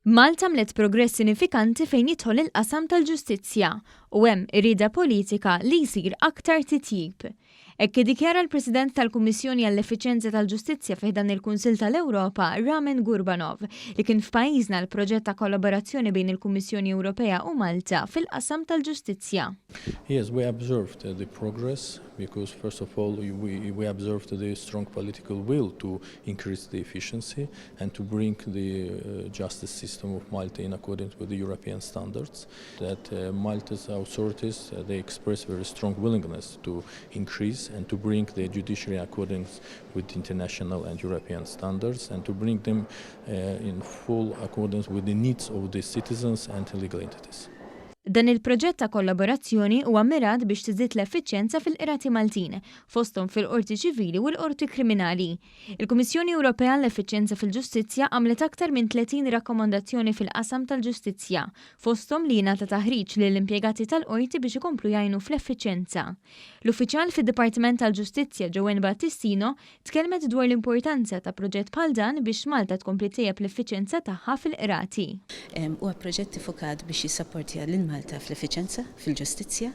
Malta mlet progress sinifikanti fejn jidħol il-qasam tal-ġustizzja u hemm irrieda politika li jsir aktar titjib. Hekk dikjara l-President tal-Kummissjoni għall-Effiċjenza tal-Ġustizzja fih dan il-Kunsill tal-Ewropa, Ramen Gurbanov, li kien f'pajjiżna l-proġett ta' kollaborazzjoni bejn il-Kummissjoni Ewropea u Malta fil-qasam tal-ġustizzja. Yes, we observed the progress because first of all we observed the strong political will to increase the efficiency and to bring the justice system of Malta in accordance with the European standards. That Malta's authorities they express very strong willingness to increase and to bring the judiciary in accordance with international and European standards and to bring them in full accordance with the needs of the citizens and legal entities. Dan il-proġett ta' kollaborazzjoni huwa mirat biex tiżid l-effiċjenza fil-qrati Maltin, fosthom fil-qorti ċivili u l-qorti kriminali. Il-Kummissjoni Ewropea l-Effiċjenza fil-Ġustizzja għamlet aktar minn 30 rakkomandazzjoni fil-qasam tal-ġustizzja, fosthom li jingħata taħriġ lill-impjegati tal-qorti biex ikomplu jgħinu fl-effiċjenza. L-uffiċjal fid-Dipartiment tal-Ġustizzja Joen Battistino tkellmet dwar l-importanza ta' proġett bħal dan biex Malta tkompli tejjeb l-effiċjenza tagħha fil-qrati. Huwa proġett ifokat biex jissapportja lil Malta fl-effiċenza, fil-ġustizzja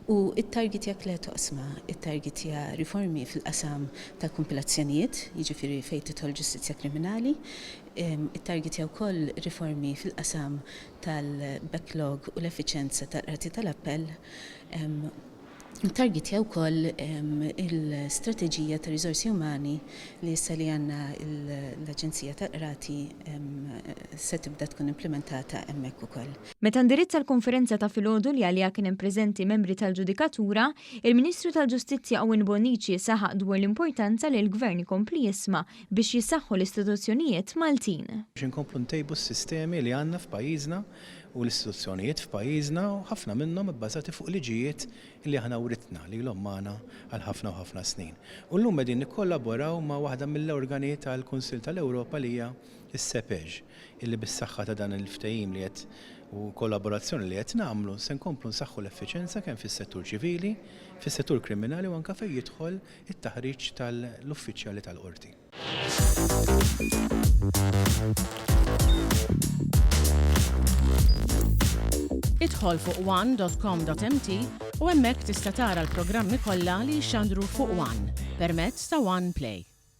u it-target jak le toqsma, it-target ja riformi fil-qasam tal-kompilazzjonijiet, jiġifieri fejn tidħol ġustizzja kriminali, it-target ja wkoll riformi fil-qasam tal-backlog u l-effiċenza tal-qrati tal-appell. Target jew ukoll il-strateġija ta' riżorsi umani li issa li għandna l-Aġenzija tal-Qrati se tibda tkun implementata hemmhekk ukoll. Meta ndirizza l-konferenza ta' filgħodu li għaliha kien hemm preżenti membri tal-Ġudikatura, il-Ministru tal-Ġustizzja Owen Bonnici saħaq dwar l-importanza li l-Gvern ikompli jisma' biex jisaħħu l-istituzzjonijiet Maltin. Biex inkomplu ntejbu s-sistemi li għandna f'pajjiżna u l-istituzzjonijiet f'pajjiżna u ħafna minnhom ibbażati fuq liġijiet li aħna writna li l-hom magħna għal ħafna u ħafna snin. U llum qegħdin nikkollaboraw ma' waħda mill-organi tal-Kunsill tal-Ewropa li hija s-CEPEJ, illi bis-saħħa ta' dan il-ftehim li qed u kollaborazzjoni li qed nagħmlu se nkomplu nsaħħu l-effiċenza kemm fis-settur ċivili, fis-settur kriminali u anke fejn jidħol it-taħriġ tal-uffiċjali tal-qorti. Idħol fuq one.com.mt u hemmhekk tista' tara l-programmi kollha li jxandru fuq One permezz ta' One Play.